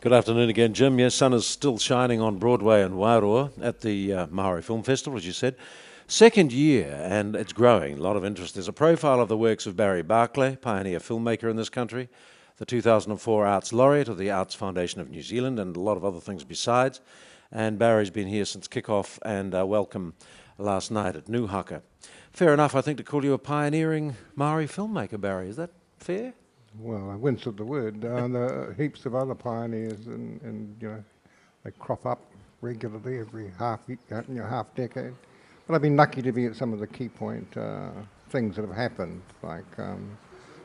Good afternoon again, Jim. Yes, sun is still shining on Broadway and Wairoa at the Maori Film Festival, as you said. Second year, and it's growing. A lot of interest. There's a profile of the works of Barclay, pioneer filmmaker in this country, the 2004 Arts Laureate of the Arts Foundation of New Zealand, and a lot of other things besides. And Barry's been here since kick-off and welcome last night at Nuhaka. Fair enough, I think, to call you a pioneering Maori filmmaker, Barry. Is that fair? Well, I wince at the word. There are heaps of other pioneers, and they crop up regularly every half decade. But I've been lucky to be at some of the key point things that have happened, like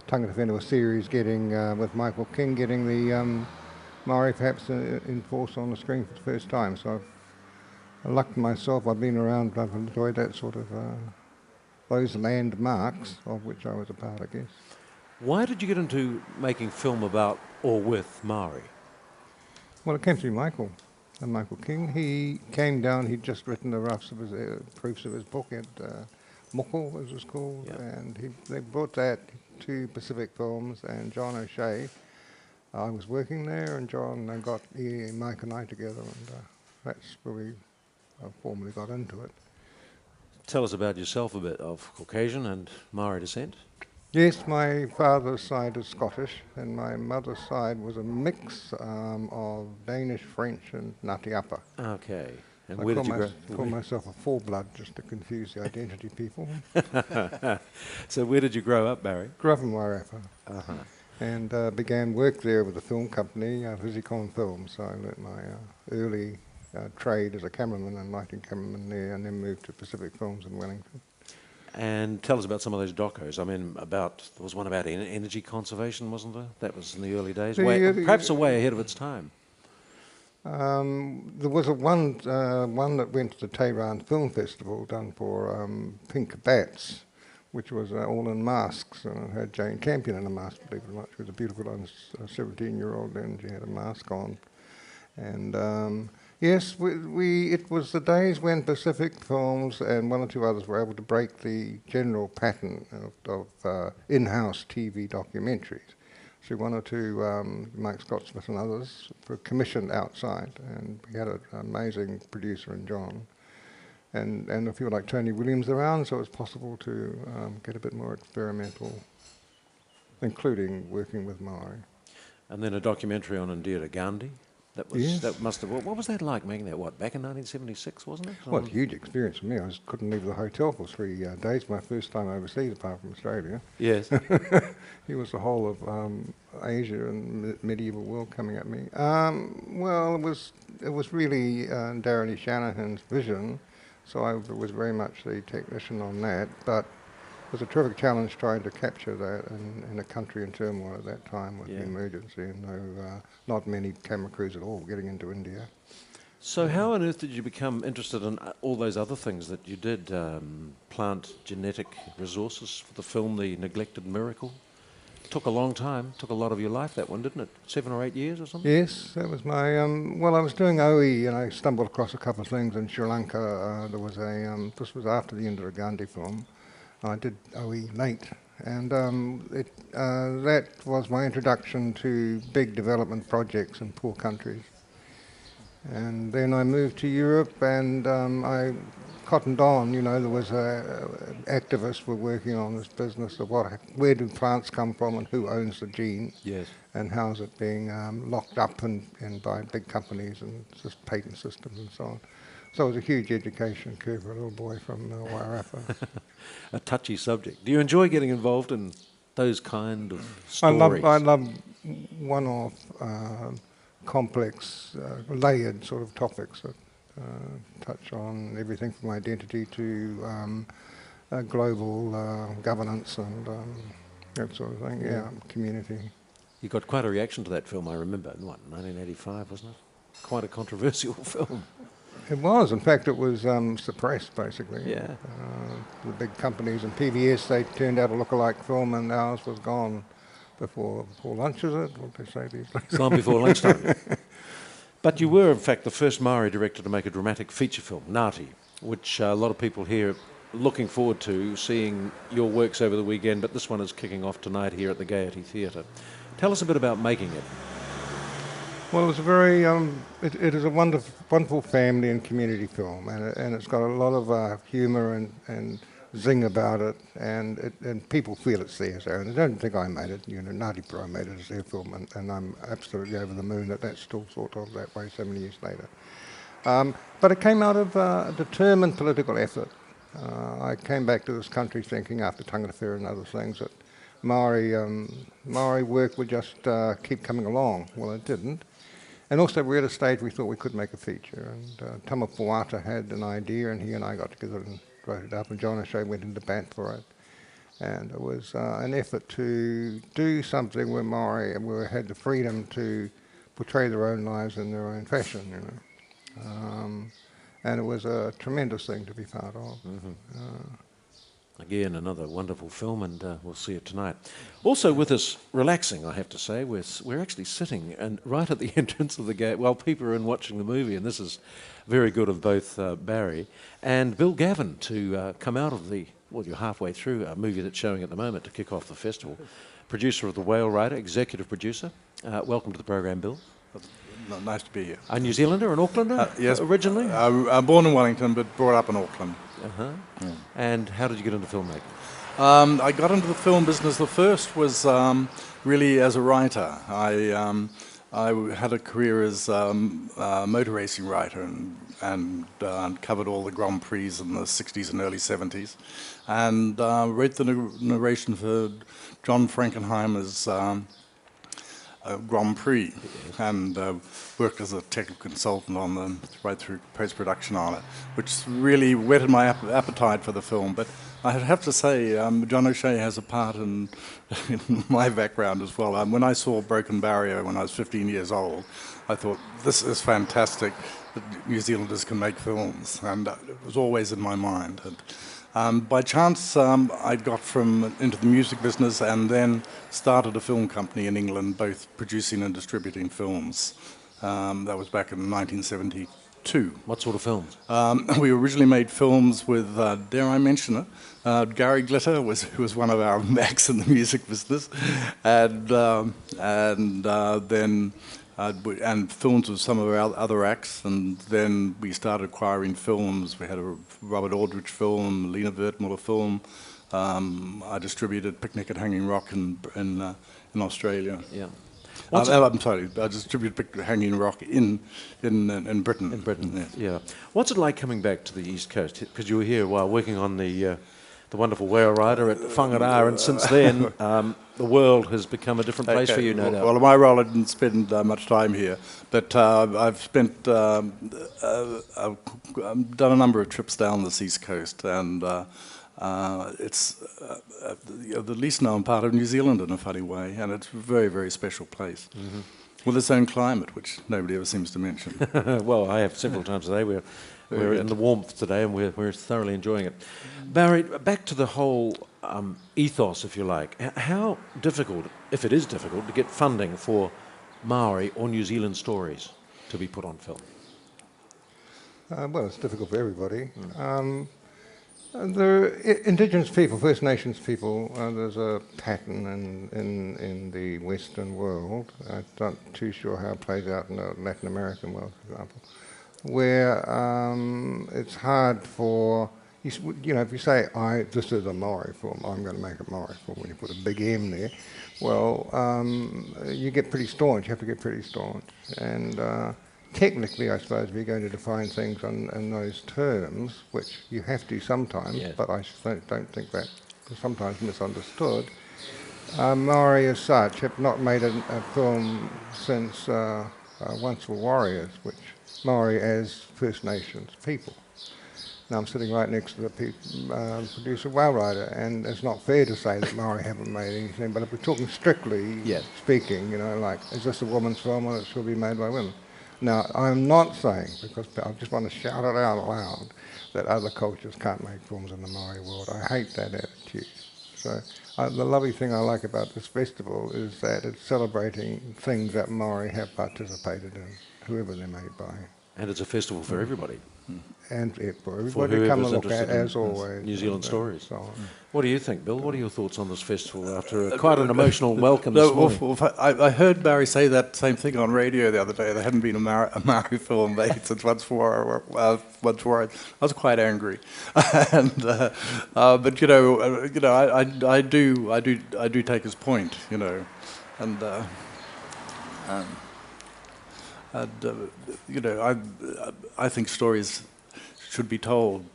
Tangata Whenua series getting with Michael King getting the Maori perhaps in force on the screen for the first time. So I've lucked myself. I've been around. I've enjoyed that sort of those landmarks of which I was a part, I guess. Why did you get into making film about or with Maori? Well, it came through Michael King. He came down, he'd just written the roughs of his, proofs of his book at Moko, as it was called, and they brought that to Pacific Films, and John O'Shea, I was working there, and John got Mike and I together, and that's where we formally got into it. Tell us about yourself a bit, of Caucasian and Maori descent. Yes, my father's side is Scottish, and my mother's side was a mix of Danish, French, and Ngāti Apa. Okay. And I where did you call myself a full-blood just to confuse the identity people. So where did you grow up, Barry? Grew up in Wairarapa, and began work there with a film company, Visicon Films. So I learnt my early trade as a cameraman and lighting cameraman there, and then moved to Pacific Films in Wellington. And tell us about some of those docos. I mean, there was one about energy conservation, wasn't there? That was in the early days. Perhaps way ahead of its time. There was one that went to the Tehran Film Festival done for Pink Bats, which was all in masks. And it had Jane Campion in a mask, believe it or not. She was a beautiful 17-year-old then. She had a mask on. And yes, it was the days when Pacific Films and one or two others were able to break the general pattern of in-house TV documentaries. So one or two, Mike Scott-Smith and others, were commissioned outside, and we had an amazing producer in John. And a few like Tony Williams around, so it was possible to get a bit more experimental, including working with Maori. And then a documentary on Indira Gandhi. That must have. What was that like making that? Back in 1976, wasn't it? Well, it's a huge experience for me. I couldn't leave the hotel for 3 days. My first time overseas, apart from Australia. Yes. It was the whole of Asia and medieval world coming at me. Well, it was really Darren E. Shanahan's vision, so I was very much the technician on that. But it was a terrific challenge trying to capture that in a country in turmoil at that time with the emergency and not many camera crews at all getting into India. So how on earth did you become interested in all those other things that you did? Plant genetic resources for the film The Neglected Miracle? Took a long time, took a lot of your life, that one, didn't it? 7 or 8 years or something? Yes, that was my, well, I was doing OE and I stumbled across a couple of things in Sri Lanka. There was this was after the Indira Gandhi film. I did OE late, and that was my introduction to big development projects in poor countries. And then I moved to Europe, and I cottoned on. There was activists were working on this business of where do plants come from and who owns the gene, and how is it being locked up and by big companies and just patent systems and so on. So it was a huge education curve for a little boy from Wairarapa. A touchy subject. Do you enjoy getting involved in those kind of stories? I love one-off, complex, layered sort of topics that touch on everything from identity to global governance and that sort of thing. Yeah, community. You got quite a reaction to that film, I remember. In 1985, wasn't it? Quite a controversial film. It was. In fact, it was suppressed, basically. Yeah. The big companies and PBS, they turned out a look-alike film, and ours was gone before lunch, is it? What they say these days? Gone before lunchtime. But you were, in fact, the first Maori director to make a dramatic feature film, Ngāti, which a lot of people here are looking forward to seeing your works over the weekend, but this one is kicking off tonight here at the Gaiety Theatre. Tell us a bit about making it. Well, it was a very, it is a wonderful family and community film, and it's got a lot of humour and zing about it, and people feel it's theirs. And I don't think I made it. You know, Nadi Pro made it as their film, and I'm absolutely over the moon that that's still thought of that way so many years later. But it came out of a determined political effort. I came back to this country thinking, after Tangata and other things, that Maori work would just keep coming along. Well, it didn't. And also, we were at a stage we thought we could make a feature. And Tama Puata had an idea, and he and I got together and wrote it up, and John O'Shea went into bat for it. And it was an effort to do something where Maori had the freedom to portray their own lives in their own fashion, you know. And it was a tremendous thing to be part of. Again, another wonderful film, and we'll see it tonight. Also with us, relaxing, I have to say, we're actually sitting and right at the entrance of the gate while people are in watching the movie, and this is very good of both Barry and Bill Gavin to come out of the, well, you're halfway through a movie that's showing at the moment to kick off the festival. Producer of The Whale Rider, executive producer. Welcome to the program, Bill. Nice to be here. A New Zealander, an Aucklander yes, originally? I'm born in Wellington but brought up in Auckland. Yeah. And how did you get into filmmaking? I got into the film business. The first was really as a writer. I had a career as a motor racing writer and covered all the Grand Prix in the 60s and early 70s, and wrote the narration for John Frankenheimer's Grand Prix, and worked as a technical consultant on them right through post-production on it, which really whetted my appetite for the film. But I have to say, John O'Shea has a part in my background as well. When I saw Broken Barrier when I was 15 years old, I thought, this is fantastic that New Zealanders can make films, and it was always in my mind. And by chance, I got into the music business and then started a film company in England, both producing and distributing films. That was back in 1972. What sort of films? We originally made films with, dare I mention it, Gary Glitter who was one of our macs in the music business, and then films with some of our other acts, and then we started acquiring films. We had a Robert Aldrich film, Lena Wertmuller film. I distributed Picnic at Hanging Rock in Australia. Yeah. I'm sorry, I distributed Picnic at Hanging Rock in Britain. In Britain, yes. Yeah. What's it like coming back to the East Coast? Because you were here while working on the wonderful Whale Rider at Whangaraa, and since then the world has become a different place for you, no doubt. Well, in my role I didn't spend much time here, but I've spent, I've done a number of trips down this East Coast, and it's the least known part of New Zealand in a funny way, and it's a very, very special place. Mm-hmm. With its own climate, which nobody ever seems to mention. Well, I have several times today. We're in the warmth today, and we're thoroughly enjoying it. Barry, back to the whole ethos, if you like. How difficult, if it is difficult, to get funding for Maori or New Zealand stories to be put on film? Well, it's difficult for everybody. The Indigenous people, First Nations people, there's a pattern in the Western world. I'm not too sure how it plays out in the Latin American world, for example, where it's hard for, you know, if you say, this is a Maori film, I'm going to make a Maori film, when you put a big M there, well, you get pretty staunch, you have to get pretty staunch. And technically, I suppose, if you're going to define things in those terms, which you have to sometimes, yes, but I don't think that is sometimes misunderstood, Maori as such have not made a film since Once Were Warriors, which Maori as First Nations people. Now I'm sitting right next to the producer Whale Rider, and it's not fair to say that Maori haven't made anything, but if we're talking strictly speaking, you know, like, is this a woman's film or it should be made by women? Now, I'm not saying, because I just want to shout it out loud, that other cultures can't make films in the Maori world. I hate that attitude. So the lovely thing I like about this festival is that it's celebrating things that Maori have participated in, whoever they're made by. And it's a festival for everybody. And for everybody to come and look at, as always. New Zealand stories. So on. What do you think, Bill? What are your thoughts on this festival after quite an emotional welcome No, this morning? I heard Barry say that same thing on radio the other day. There hadn't been a Maori film made since Once More. I was quite angry, and but I do take his point, and I think stories should be told,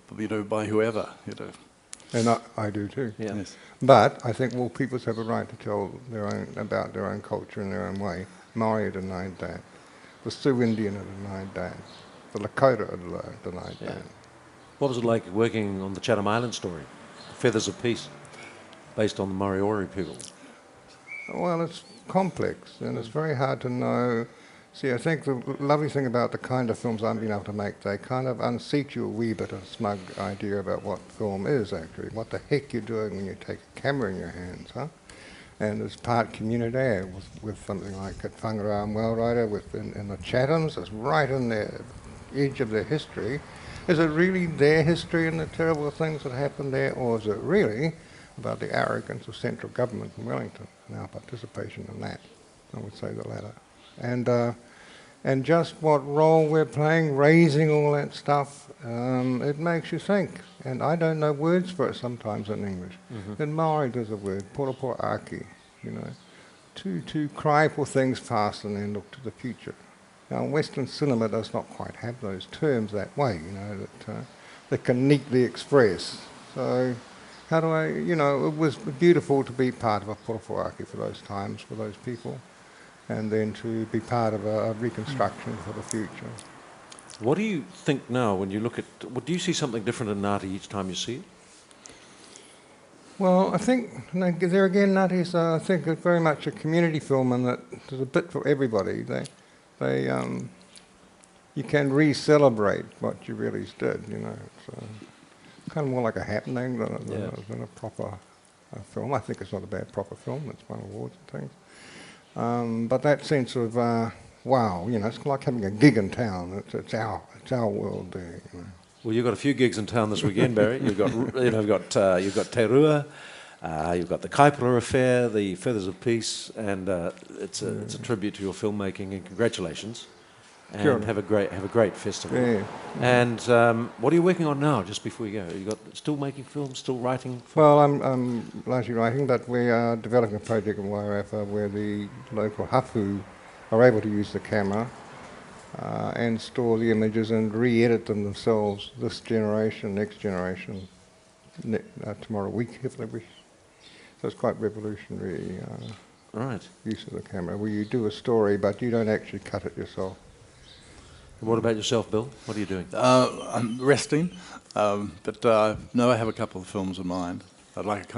by whoever, And I do too. Yeah. Yes. But I think all peoples have a right to tell about their own culture in their own way. Maori are denied that. The Sioux Indian are denied that. The Lakota are denied that. What was it like working on the Chatham Island story, Feathers of Peace, based on the Moriori people? Well, it's complex and it's very hard to know. See, I think the lovely thing about the kind of films I've been able to make, they kind of unseat you a wee bit of smug idea about what film is actually, what the heck you're doing when you take a camera in your hands, huh? And it's part community with something like at Whangarā and Wellrider, in the Chathams, it's right in the edge of their history. Is it really their history and the terrible things that happened there, or is it really about the arrogance of central government in Wellington and our participation in that? I would say the latter. And just what role we're playing, raising all that stuff, it makes you think. And I don't know words for it sometimes in English. Mm-hmm. In Maori there's a word, poropo aki, to cry for things past and then look to the future. Now Western cinema does not quite have those terms that way, that can neatly express. So how do I, it was beautiful to be part of a poropo aki for those times, for those people. And then to be part of a reconstruction for the future. What do you think now when you look at... do you see something different in Ngāti each time you see it? Well, I think, there again, Ngāti's, I think, it's very much a community film and that there's a bit for everybody. You can re-celebrate what you really did, It's kind of more like a happening than a proper film. I think it's not a bad proper film, it's won awards and things. But that sense of wow, it's like having a gig in town. It's our world there. Well, you've got a few gigs in town this weekend, Barry. You've got you've got Te Rua, you've got the Kaipara Affair, the Feathers of Peace, and it's a tribute to your filmmaking. And congratulations, and Sure. have a great festival. Yeah. And what are you working on now? Just before you go, you got still making films, still writing? Well, I'm largely writing, but we are developing a project in WMFF where the local hafu are able to use the camera and store the images and re-edit them themselves, this generation, next generation, tomorrow week, if they wish. So it's quite revolutionary Right. use of the camera, where you do a story, but you don't actually cut it yourself. And what about yourself, Bill? What are you doing? I'm resting, but no, I have a couple of films in mind. I'd like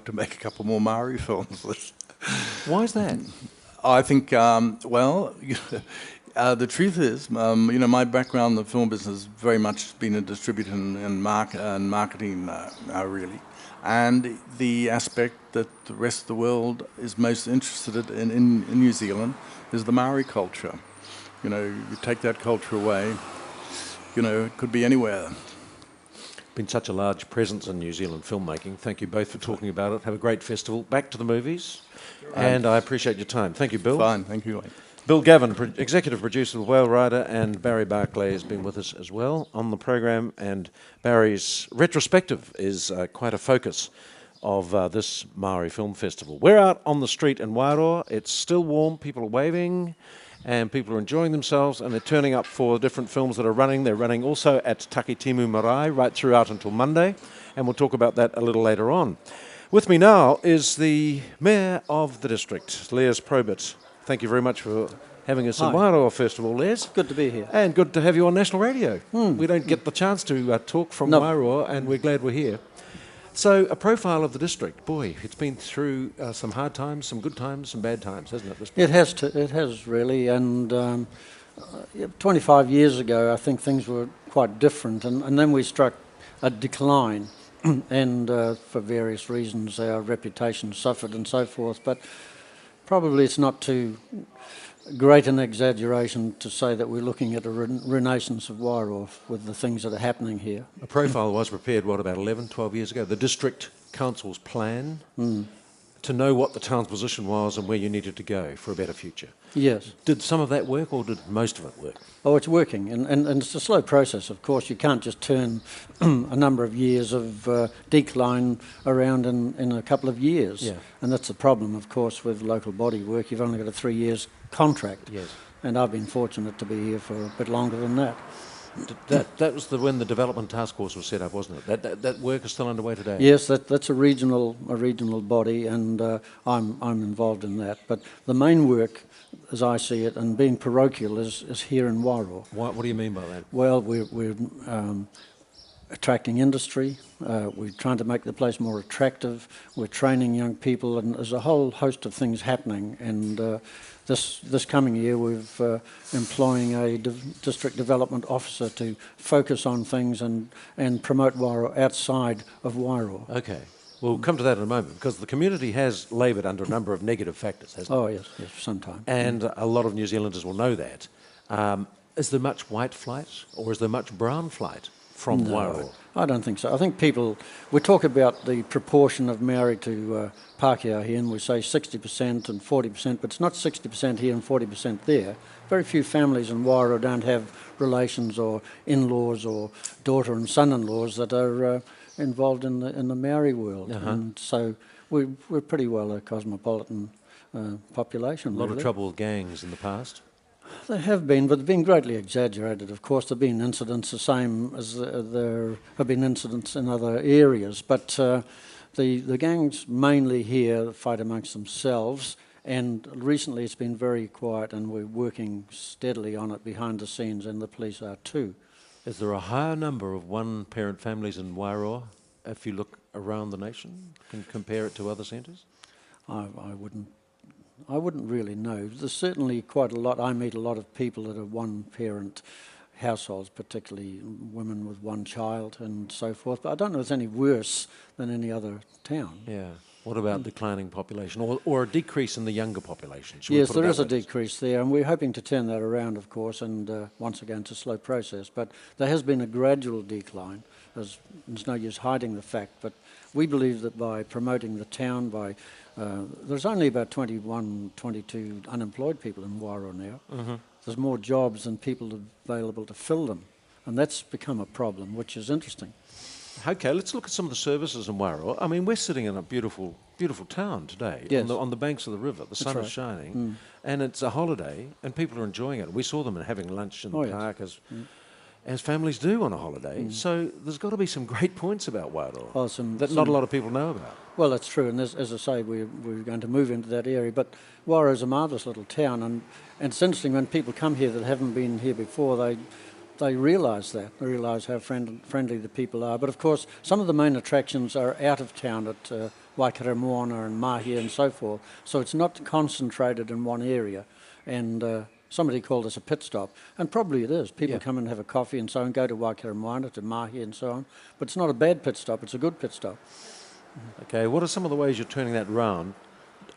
to make a couple more Maori films. Why is that? I think, the truth is, my background in the film business has very much been a distributor and marketing, really. And the aspect that the rest of the world is most interested in New Zealand is the Maori culture. You take that culture away, it could be anywhere. Been such a large presence in New Zealand filmmaking. Thank you both for talking about it. Have a great festival. Back to the movies. And I appreciate your time. Thank you, Bill. Fine, thank you. Bill Gavin, executive producer of Whale Rider, and Barry Barclay has been with us as well on the program. And Barry's retrospective is quite a focus of this Maori Film Festival. We're out on the street in Wairoa. It's still warm. People are waving. And people are enjoying themselves, and they're turning up for different films that are running. They're running also at Takitimu Marae right throughout until Monday, and we'll talk about that a little later on. With me now is the Mayor of the District, Les Probert. Thank you very much for having us in Wairoa, first of all, Les. Good to be here. And good to have you on national radio. We don't get the chance to talk from Wairoa, and we're glad we're here. So, a profile of the district. Boy, it's been through some hard times, some good times, some bad times, hasn't it? It has really, and 25 years ago I think things were quite different, and then we struck a decline, and for various reasons our reputation suffered and so forth, but probably it's not too great an exaggeration to say that we're looking at a renaissance of Wairoa with the things that are happening here. A profile was prepared, what, about 11, 12 years ago? The District Council's plan to know what the town's position was and where you needed to go for a better future. Yes. Did some of that work, or did most of it work? Oh, it's working, and it's a slow process, of course. You can't just turn a number of years of decline around in a couple of years. Yeah. And that's the problem, of course, with local body work. You've only got a 3 years contract. Yes. And I've been fortunate to be here for a bit longer than that. That was when the development task force was set up, wasn't it? That work is still underway today. Yes, that's a regional body, and I'm involved in that. But the main work, as I see it, and being parochial, is here in Wairoa. What do you mean by that? Well, we're attracting industry. We're trying to make the place more attractive. We're training young people, and there's a whole host of things happening. And this coming year, we're employing a district development officer to focus on things and promote Wairoa outside of Wairoa. Okay. We'll come to that in a moment, because the community has laboured under a number of negative factors, hasn't it? Oh, yes, for some time. And a lot of New Zealanders will know that. Is there much white flight, or is there much brown flight from Wairoa? I don't think so. I think we talk about the proportion of Maori to Pākehā here, and we say 60% and 40%, but it's not 60% here and 40% there. Very few families in Wairoa don't have relations or in-laws or daughter and son-in-laws that are involved in the Maori world. And so we're pretty well a cosmopolitan population. A lot of trouble with gangs in the past. There have been, but they've been greatly exaggerated. Of course, there have been incidents the same as there have been incidents in other areas. But the gangs mainly here fight amongst themselves, and recently it's been very quiet, and we're working steadily on it behind the scenes, and the police are too. Is there a higher number of one-parent families in Wairoa if you look around the nation and compare it to other centres? I wouldn't really know. There's certainly quite a lot. I meet a lot of people that are one-parent households, particularly women with one child and so forth. But I don't know if it's any worse than any other town. Yeah. What about declining population or a decrease in the younger population? Yes, there is a decrease there, and we're hoping to turn that around, of course, and once again, it's a slow process. But there has been a gradual decline. There's no use hiding the fact, but we believe that by promoting the town, there's only about 21, 22 unemployed people in Wairoa now. There's more jobs than people available to fill them, and that's become a problem, which is interesting. Okay, let's look at some of the services in Wairoa. I mean, we're sitting in a beautiful, beautiful town today, yes, on the banks of the river. The sun is shining, and it's a holiday, and people are enjoying it. We saw them having lunch in the park as families do on a holiday. So there's got to be some great points about Wairoa that not a lot of people know about. Well, that's true, and as I say, we're going to move into that area. But Wairoa is a marvellous little town, and it's interesting when people come here that haven't been here before, they realise that. They realise how friendly the people are. But of course, some of the main attractions are out of town at Waikaremoana and Mahi and so forth. So it's not concentrated in one area. And somebody called us a pit stop, and probably it is. People come and have a coffee and so on, go to Waikaremoana, to Mahi and so on. But it's not a bad pit stop, it's a good pit stop. Okay, what are some of the ways you're turning that round?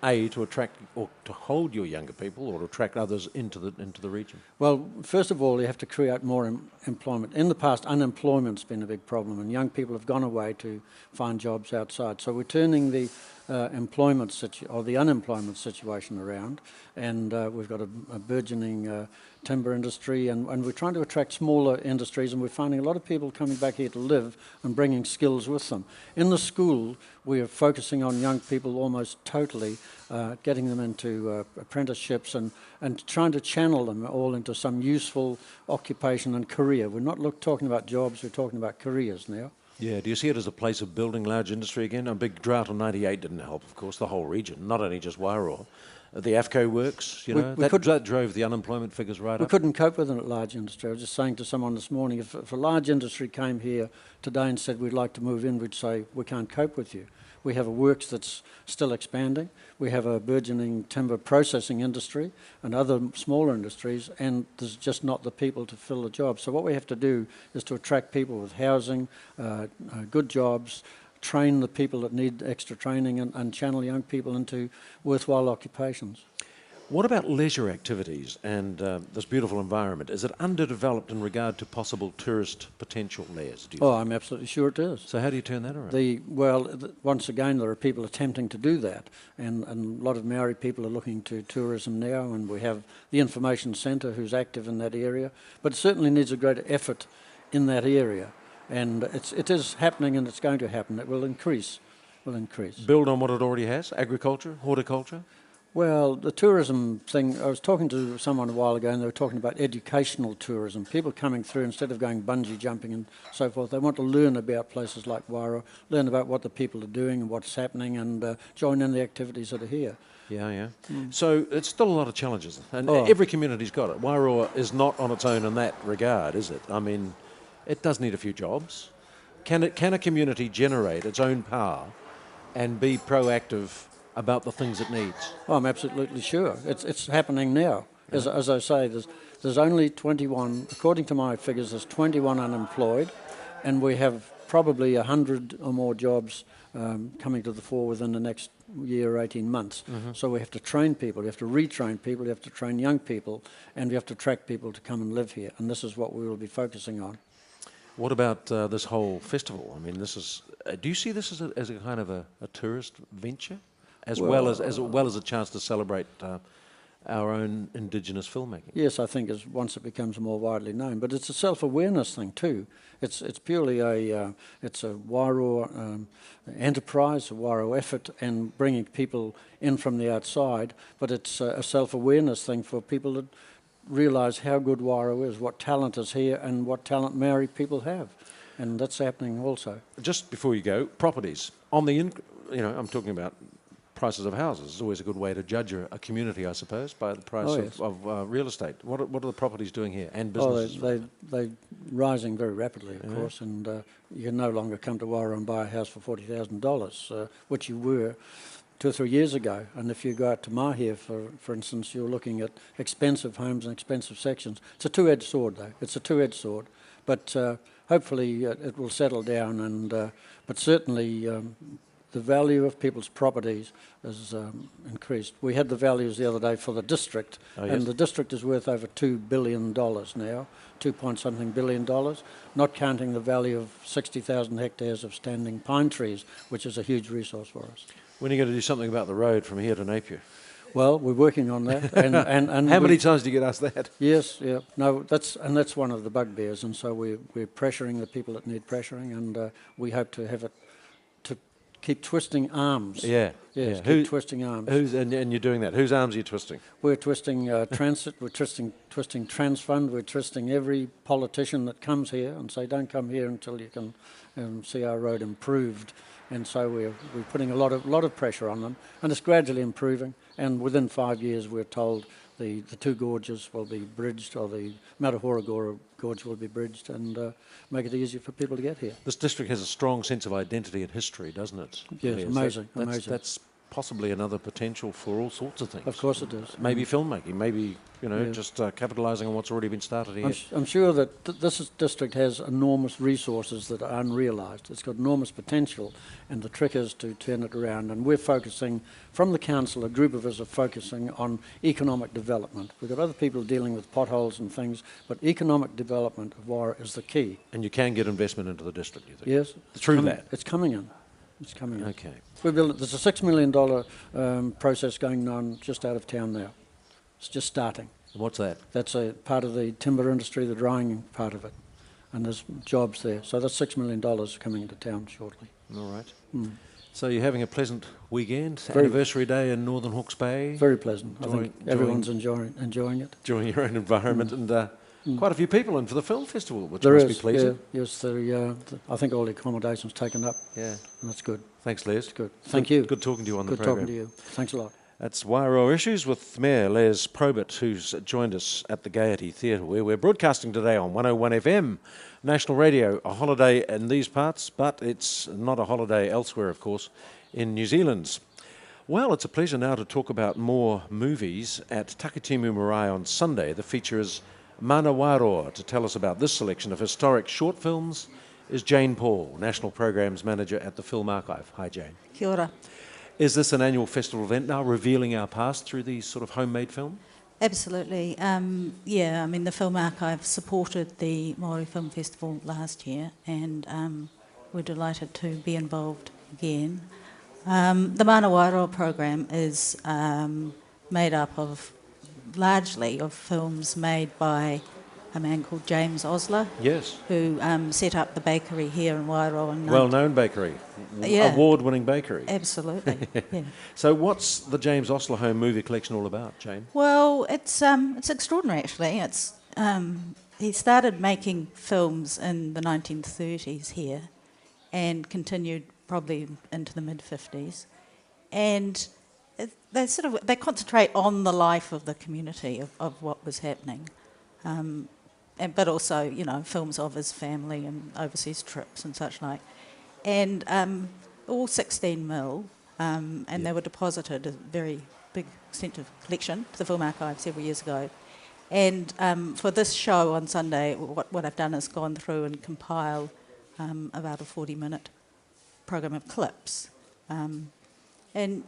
To attract or to hold your younger people, or to attract others into the region? Well, first of all, you have to create more employment. In the past, unemployment's been a big problem, and young people have gone away to find jobs outside. So we're turning the the unemployment situation around, and we've got a burgeoning timber industry, and we're trying to attract smaller industries, and we're finding a lot of people coming back here to live and bringing skills with them. In the school, we are focusing on young people almost totally, getting them into apprenticeships and trying to channel them all into some useful occupation and career. We're not talking about jobs, we're talking about careers now. Yeah, do you see it as a place of building large industry again? A big drought in '98 didn't help, of course, the whole region, not only just Wairoa. The AFCO works, that drove the unemployment figures right up. We couldn't cope with a large industry. I was just saying to someone this morning, if a large industry came here today and said we'd like to move in, we'd say we can't cope with you. We have a works that's still expanding. We have a burgeoning timber processing industry and other smaller industries, and there's just not the people to fill the jobs. So what we have to do is to attract people with housing, good jobs, train the people that need extra training, and channel young people into worthwhile occupations. What about leisure activities and this beautiful environment? Is it underdeveloped in regard to possible tourist potential, Les? Do you Oh, think? I'm absolutely sure it is. So how do you turn that around? Once again, there are people attempting to do that, and a lot of Maori people are looking to tourism now, and we have the information centre who's active in that area, but it certainly needs a greater effort in that area, and it is happening, and it's going to happen. It will increase. Build on what it already has? Agriculture, horticulture? Well, the tourism thing, I was talking to someone a while ago and they were talking about educational tourism. People coming through, instead of going bungee jumping and so forth, they want to learn about places like Wairoa, learn about what the people are doing and what's happening, and join in the activities that are here. Yeah. So it's still a lot of challenges, and every community's got it. Wairoa is not on its own in that regard, is it? I mean, it does need a few jobs. Can a community generate its own power and be proactive about the things it needs? Oh, I'm absolutely sure. It's happening now. As I say, there's only 21, according to my figures, there's 21 unemployed, and we have probably 100 or more jobs coming to the fore within the next year or 18 months. So we have to train people, we have to retrain people, we have to train young people, and we have to attract people to come and live here, and this is what we will be focusing on. What about this whole festival? I mean, this is. Do you see this as a kind of a tourist venture, as well as a chance to celebrate our own indigenous filmmaking? Yes, I think once it becomes more widely known, but it's a self-awareness thing too. It's purely a Wairoa enterprise, a Wairoa effort, and bringing people in from the outside. But it's a self-awareness thing for people to realise how good Wairoa is, what talent is here, and what talent Maori people have, and that's happening also. Just before you go, properties on the I'm talking about prices of houses. It's always a good way to judge a community, I suppose, by the price of real estate. What are the properties doing here and businesses? They're rising very rapidly, of course, and you can no longer come to Wairoa and buy a house for $40,000, which you were 2 or 3 years ago. And if you go out to Mahia, for instance, you're looking at expensive homes and expensive sections. It's a two-edged sword, though. It's a two-edged sword. But hopefully it will settle down, and but certainly the value of people's properties has increased. We had the values the other day for the district, and the district is worth over $2 billion now, 2-point-something billion dollars, not counting the value of 60,000 hectares of standing pine trees, which is a huge resource for us. When are you going to do something about the road from here to Napier? Well, we're working on that. And how many times do you get asked that? Yes, yeah. No, that's one of the bugbears, and so we're pressuring the people that need pressuring, and we hope to have it to keep twisting arms. Yeah. Yes, keep twisting arms. And you're doing that. Whose arms are you twisting? We're twisting transit, we're twisting Transfund, we're twisting every politician that comes here and say, don't come here until you can see our road improved. And so we're putting a lot of pressure on them, and it's gradually improving. And within 5 years, we're told the two gorges will be bridged, or the Matahora gorge will be bridged, and make it easier for people to get here. This district has a strong sense of identity and history, doesn't it? Yes, amazing. That's possibly another potential for all sorts of things. Of course it is. Maybe filmmaking, maybe just capitalising on what's already been started here. I'm sure that this district has enormous resources that are unrealised. It's got enormous potential, and the trick is to turn it around. And we're focusing, from the council, a group of us are focusing on economic development. We've got other people dealing with potholes and things, but economic development of Wairoa is the key. And you can get investment into the district, you think? Yes. Through that? It's coming in. It's coming in. Okay. There's a $6 million process going on just out of town now. It's just starting. What's that? That's a part of the timber industry, the drying part of it. And there's jobs there. So that's $6 million coming into town shortly. All right. So you're having a pleasant weekend, anniversary day in Northern Hawke's Bay? Very pleasant. I think everyone's enjoying it. Enjoying your own environment, and quite a few people in for the film festival, which there must is, be pleasing. Yeah, yes, I think all the accommodation's taken up. Yeah. And that's good. Thanks, Les. That's good. Thank you. Good talking to you on the program. Good talking to you. Thanks a lot. That's Wairoa Issues with Mayor Les Probert, who's joined us at the Gaiety Theatre, where we're broadcasting today on 101 FM, National Radio, a holiday in these parts, but it's not a holiday elsewhere, of course, in New Zealand. Well, it's a pleasure now to talk about more movies at Takitimu Marae on Sunday. The feature is Mana Wairoa. To tell us about this selection of historic short films is Jane Paul, National Programs Manager at the Film Archive. Hi, Jane. Kia ora. Is this an annual festival event now, revealing our past through these sort of homemade films? Absolutely. Yeah, I mean, the Film Archive supported the Māori Film Festival last year, and we're delighted to be involved again. The Mana Wairoa program is made up of largely of films made by a man called James Osler, Yes. who set up the bakery here in Wairoa. In Well-known bakery. Yeah. Award-winning bakery. Absolutely, yeah. So what's the James Osler Home movie collection all about, Jane? Well, it's extraordinary actually. He started making films in the 1930s here, and continued probably into the mid-50s, and they concentrate on the life of the community of what was happening, but also films of his family and overseas trips and such like, and all 16 mil. And they were deposited, a very big extensive collection, to the Film Archive several years ago. And for this show on Sunday, what I've done is gone through and compile about a 40-minute program of clips. And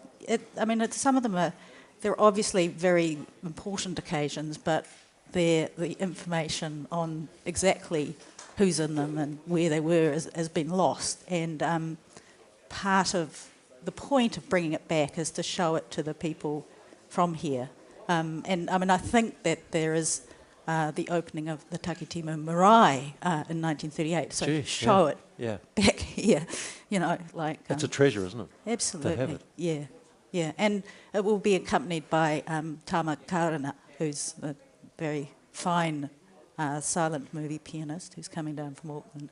some of them they're obviously very important occasions, but the information on exactly who's in them and where they were has been lost. And part of the point of bringing it back is to show it to the people from here. I think that there is the opening of the Takitimu Marae in 1938, so Gee, show it Yeah. back here, It's a treasure, isn't it? absolutely, to have it. yeah, and it will be accompanied by Tama Karana, who's a very fine silent movie pianist who's coming down from Auckland.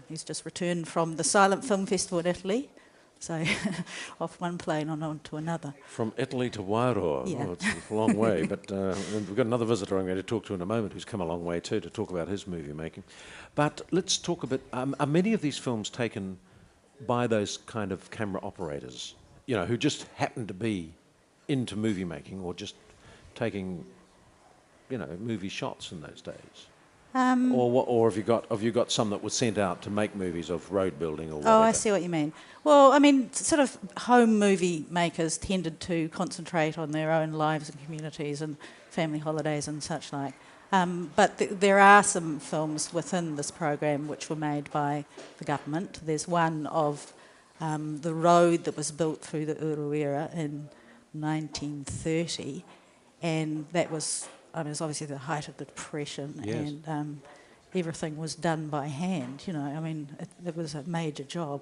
He's just returned from the Silent Film Festival in Italy, so off one plane on to another. From Italy to Wairoa, Yeah. it's a long way, but we've got another visitor I'm going to talk to in a moment who's come a long way too to talk about his movie making. But let's talk a bit, are many of these films taken by those kind of camera operators, who just happen to be into movie making or just taking, movie shots in those days? Or have you got some that were sent out to make movies of road building or whatever? Oh, I see what you mean. Well, sort of home movie makers tended to concentrate on their own lives and communities and family holidays and such like. But there are some films within this program which were made by the government. There's one of the road that was built through the Uruera in 1930, and that was... it was obviously the height of the Depression, Yes. and everything was done by hand, it was a major job.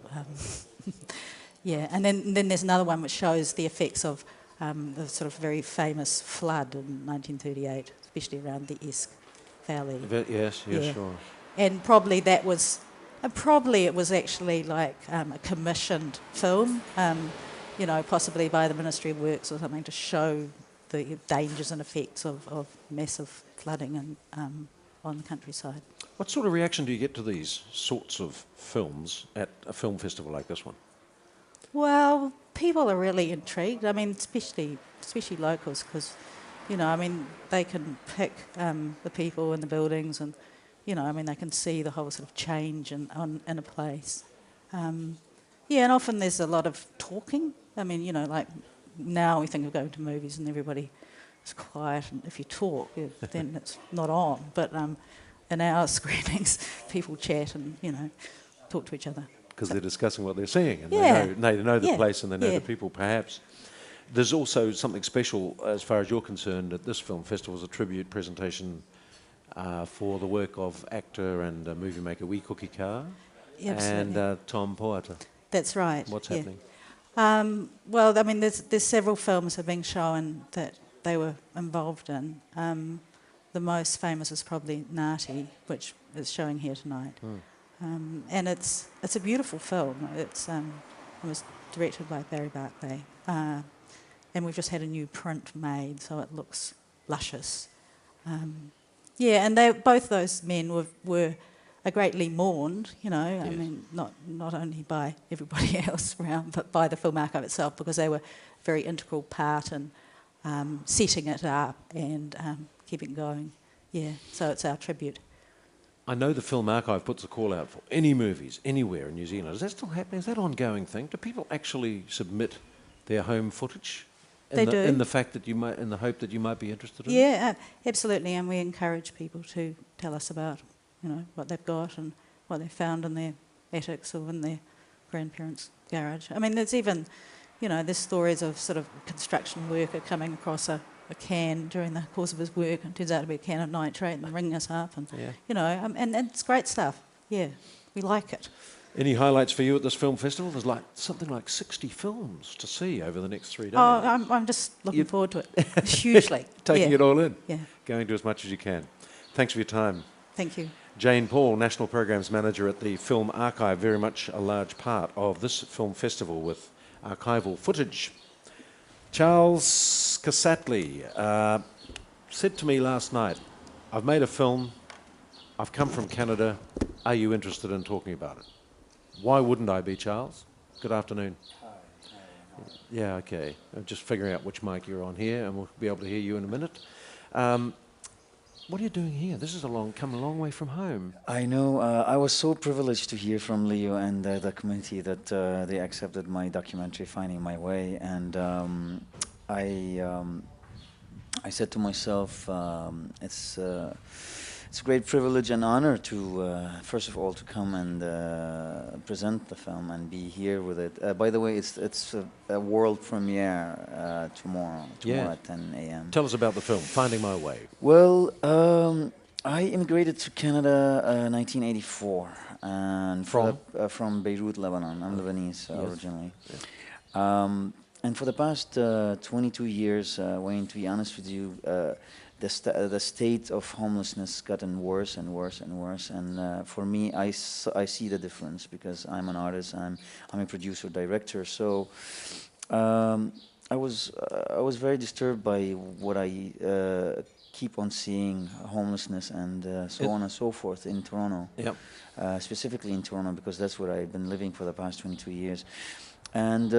Yeah, and then there's another one which shows the effects of the sort of very famous flood in 1938, especially around the Esk Valley. Yes, Yeah. sure. And probably that was, it was actually like a commissioned film, possibly by the Ministry of Works or something, to show the dangers and effects of massive flooding and on the countryside. What sort of reaction do you get to these sorts of films at a film festival like this one? Well, people are really intrigued. Especially locals, because, they can pick the people and the buildings, and they can see the whole sort of change in a place. And often there's a lot of talking. Like now we think of going to movies and everybody is quiet, and if you talk, then it's not on. But in our screenings, people chat and talk to each other. Because they're discussing what they're seeing, and Yeah. they know the Yeah. place and they know Yeah. the people, perhaps. There's also something special, as far as you're concerned, at this film festival, is a tribute presentation for the work of actor and movie maker Wee Cookie Carr Absolutely. and Tom Poata. That's right. What's yeah. happening? There's several films that are being shown that they were involved in. The most famous is probably Ngāti, which is showing here tonight. And it's a beautiful film. It was directed by Barry Barclay. And we've just had a new print made, so it looks luscious. And both those men were greatly mourned, Yes. not only by everybody else around, but by the Film Archive itself, because they were a very integral part in setting it up and keeping it going. Yeah, so it's our tribute. I know the Film Archive puts a call out for any movies anywhere in New Zealand. Is that still happening? Is that an ongoing thing? Do people actually submit their home footage They do. in the fact that you might, in the hope that you might be interested in it? Yeah, absolutely, and we encourage people to tell us about, what they've got and what they found in their attics or in their grandparents' garage. I mean, there's even, there's stories of sort of construction worker coming across a can during the course of his work, and it turns out to be a can of nitrate and ringing us up, and and it's great stuff. Yeah, we like it. Any highlights for you at this film festival? There's something like 60 films to see over the next 3 days. Oh, I'm just looking forward to it hugely. Taking it all in. Yeah. Going to as much as you can. Thanks for your time. Thank you. Jane Paul, National Programs Manager at the Film Archive, very much a large part of this film festival with archival footage. Charles Cassatley said to me last night, I've made a film, I've come from Canada, are you interested in talking about it? Why wouldn't I be, Charles? Good afternoon. Hi. Yeah, okay. I'm just figuring out which mic you're on here, and we'll be able to hear you in a minute. What are you doing here? This is come a long way from home. I know. I was so privileged to hear from Leo and the committee that they accepted my documentary, Finding My Way, and I said to myself, it's a great privilege and honor to, first of all, to come and present the film and be here with it. By the way, it's a world premiere tomorrow at 10 a.m. Tell us about the film, Finding My Way. Well, I immigrated to Canada 1984 and from Beirut, Lebanon. I'm Lebanese originally. Yes. And for the past 22 years, Wayne, to be honest with you, the state of homelessness gotten worse and worse and worse. And for me, I see the difference because I'm an artist. I'm a producer director. So I was very disturbed by what I keep on seeing, homelessness and so on and so forth in Toronto. Yep. Specifically in Toronto, because that's where I've been living for the past 22 years. And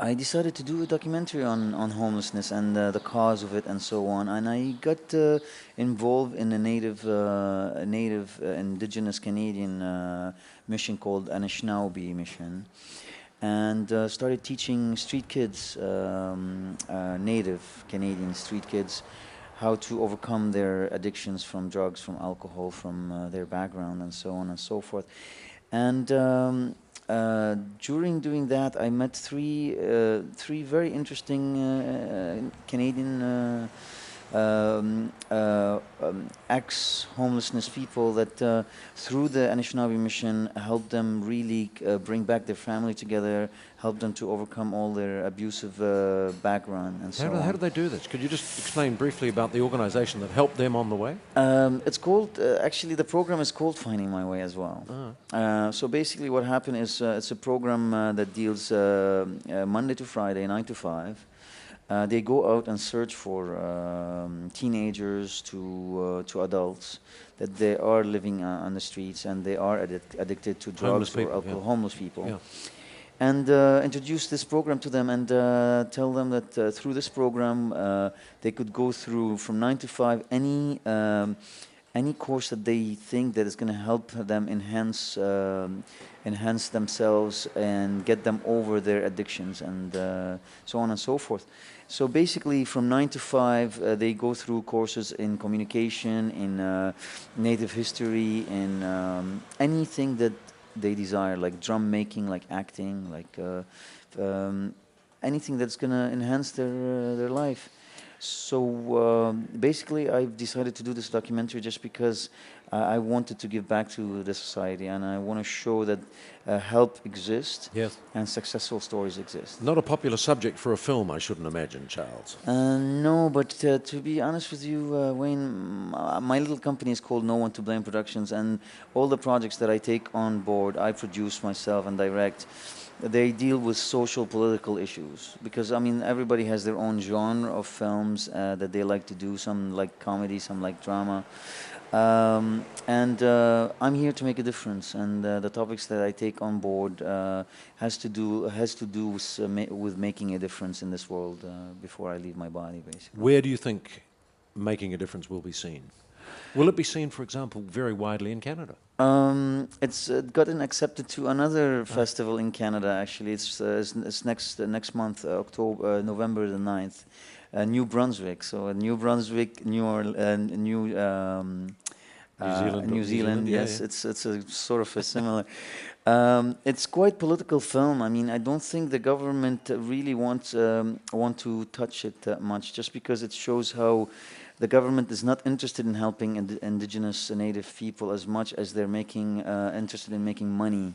I decided to do a documentary on homelessness and the cause of it and so on. And I got involved in a native indigenous Canadian mission called Anishinaabe mission, and started teaching street kids, native Canadian street kids, how to overcome their addictions from drugs, from alcohol, from their background, and so on and so forth. And during doing that, I met three very interesting Canadian ex-homelessness people that through the Anishinaabe mission helped them really bring back their family together, helped them to overcome all their abusive background and so on. How do they do this? Could you just explain briefly about the organization that helped them on the way? It's called, actually the program is called Finding My Way as well. So basically what happened is it's a program that deals Monday to Friday, 9 to 5. They go out and search for teenagers to adults that they are living on the streets and they are addicted to drugs or alcohol, homeless people. Yeah. And introduce this program to them and tell them that through this program they could go through from 9 to 5 any course that they think that is going to help them enhance themselves and get them over their addictions and so on and so forth. So basically from 9 to 5 they go through courses in communication, in native history, in anything that they desire, like drum making, like acting, like anything that's going to enhance their life. So basically I've decided to do this documentary just because I wanted to give back to the society, and I want to show that help exists, yes, and successful stories exist. Not a popular subject for a film, I shouldn't imagine, Charles. No, but to be honest with you, Wayne, my little company is called No One to Blame Productions, and all the projects that I take on board, I produce myself and direct. They deal with social, political issues, because I mean everybody has their own genre of films that they like to do. Some like comedy, some like drama, and I'm here to make a difference. And the topics that I take on board has to do with making a difference in this world before I leave my body, basically. Where do you think making a difference will be seen? Will it be seen, for example, very widely in Canada? It's gotten accepted to another festival in Canada. Actually, it's next month, November the 9th, New Brunswick. So New Brunswick, New Zealand. Yes, yeah. it's a sort of a similar. It's quite political film. I mean, I don't think the government really want to touch it that much, just because it shows how the government is not interested in helping indigenous native people as much as they're interested in making money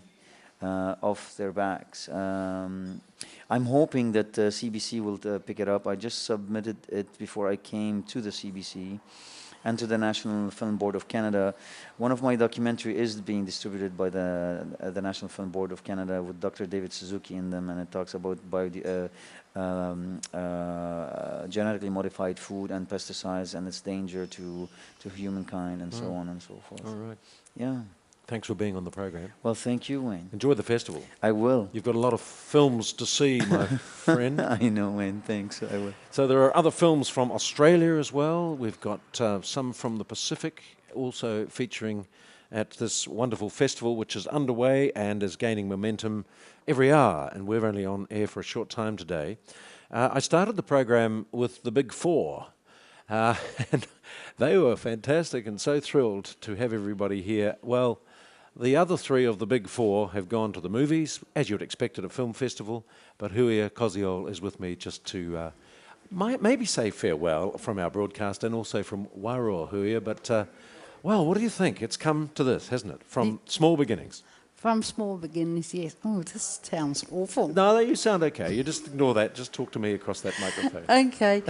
off their backs. I'm hoping that CBC will pick it up. I just submitted it before I came to the CBC and to the National Film Board of Canada. One of my documentary is being distributed by the National Film Board of Canada with Dr. David Suzuki in them, and it talks about genetically modified food and pesticides and its danger to humankind and so on and so forth. All right. Yeah. Thanks for being on the program. Well, thank you, Wayne. Enjoy the festival. I will. You've got a lot of films to see, my friend. I know, Wayne. Thanks. I will. So there are other films from Australia as well. We've got some from the Pacific also featuring at this wonderful festival, which is underway and is gaining momentum every hour. And we're only on air for a short time today. I started the program with the Big Four. And they were fantastic and so thrilled to have everybody here. Well, the other three of the Big Four have gone to the movies, as you'd expect at a film festival, but Huia Koziol is with me just to maybe say farewell from our broadcast and also from Wairoa, Huia. But, well, what do you think? It's come to this, hasn't it? From small beginnings. From small beginnings, yes. Oh, this sounds awful. No, you sound okay. You just ignore that. Just talk to me across that microphone. Okay.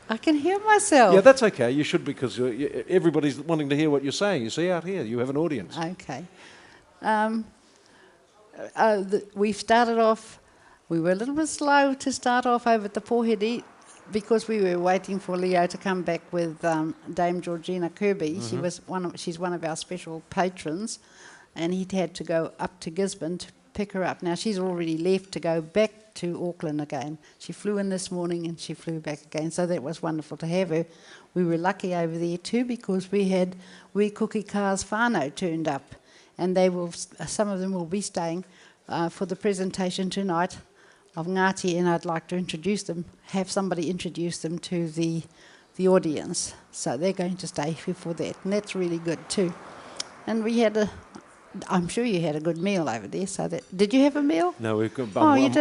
I can hear myself. Yeah, that's okay. You should, because everybody's wanting to hear what you're saying. You see, out here, you have an audience. Okay. We started off, we were a little bit slow to start off over at the Poheri because we were waiting for Leo to come back with Dame Georgina Kirby. Mm-hmm. She's one of our special patrons, and he'd had to go up to Gisborne to pick her up. Now, she's already left to go back to Auckland again. She flew in this morning and she flew back again, so that was wonderful to have her. We were lucky over there too because we had Cookie Cars whānau turned up, and some of them will be staying for the presentation tonight of Ngāti, and I'd like to have somebody introduce them to the audience. So they're going to stay here for that, and that's really good too. And we had I'm sure you had a good meal over there. Did you have a meal? No, you didn't.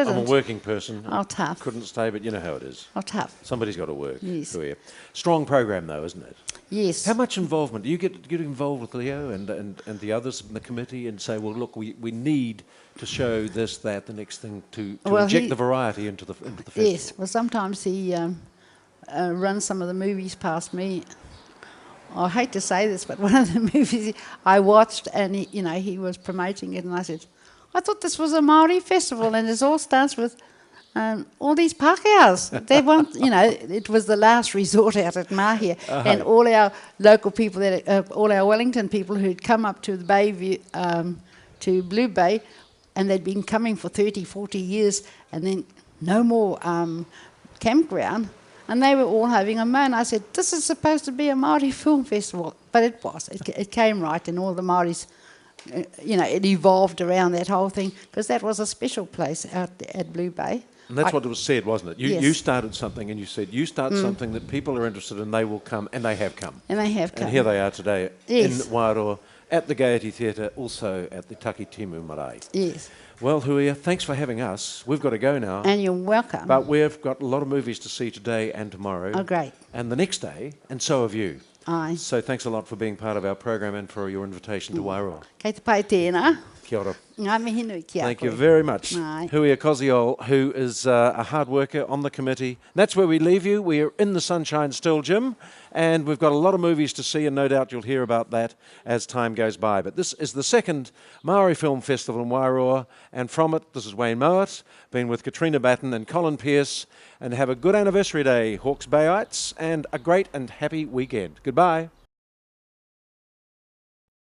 I'm a working person. Oh, tough. Couldn't stay, but you know how it is. Oh, tough. Somebody's got to work. Yes. Strong program, though, isn't it? Yes. How much involvement? Do you get involved with Leo and the others in the committee and say, well, look, we need to show this, that, the next thing to inject the variety into the festival? Yes. Well, sometimes he runs some of the movies past me. I hate to say this, but one of the movies I watched, and he was promoting it, and I said, I thought this was a Māori festival, and it all starts with all these Pākehās. They want, it was the last resort out at Mahia, and all our local people, all our Wellington people who'd come up to the Bay, to Blue Bay, and they'd been coming for 30, 40 years, and then no more campground. And they were all having a moan. I said, this is supposed to be a Māori film festival. But it was. It came right, and all the Māoris, it evolved around that whole thing, because that was a special place out at Blue Bay. And that's what it was said, wasn't it? You started something, and you said, you start something that people are interested in, they will come, and they have come. And they have come. And here they are today in Wairoa, at the Gaiety Theatre, also at the Taki Timu Marae. Yes. Well, Huia, thanks for having us. We've got to go now. And you're welcome. But we've got a lot of movies to see today and tomorrow. Oh, great. And the next day, and so have you. Aye. So thanks a lot for being part of our program and for your invitation to Wairoa. Kei te pai tēnā. Kia ora. Ngā mihi nui ki a Thank koe. you very much. Aye. Huia Koziol, who is a hard worker on the committee. That's where we leave you. We are in the sunshine still, Jim, and we've got a lot of movies to see, and no doubt you'll hear about that as time goes by. But this is the second Māori Film Festival in Wairoa, and from it, this is Wayne Mowat, been with Katrina Batten and Colin Pearce, and have a good anniversary day, Hawke's Bayites, and a great and happy weekend. Goodbye.